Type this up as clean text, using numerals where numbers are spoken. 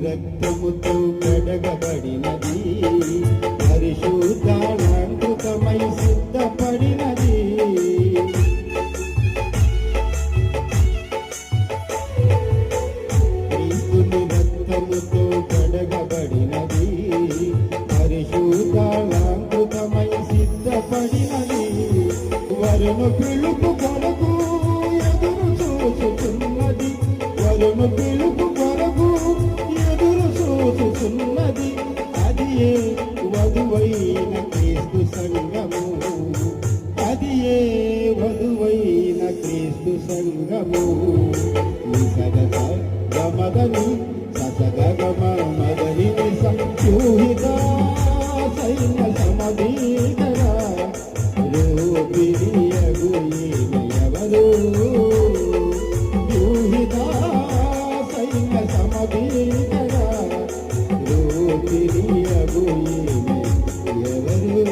రక్తముతో కడగబడినది, పరిశుద్ధాలంకృతమై సిద్ధపడినది. క్రీస్తుని రక్తముతో కడగబడినది, పరిశుద్ధాలంకృతమై సిద్ధపడినది. వరును పిలుపు కొరకు ఎదురు చూచుతున్నది, వరును పిలుపు కొరకు చూచుచున్నది. అది ఏ వధువైన క్రీస్తు సంఘము, అది ఏ వధువైన క్రీస్తు సంఘము. సగస గమదని ససగమ మదని సంయూహిత సైన్య సమధీకర రూపిణియగు ఎవరు యూహిత సైన్య సమధీకర ఎవరు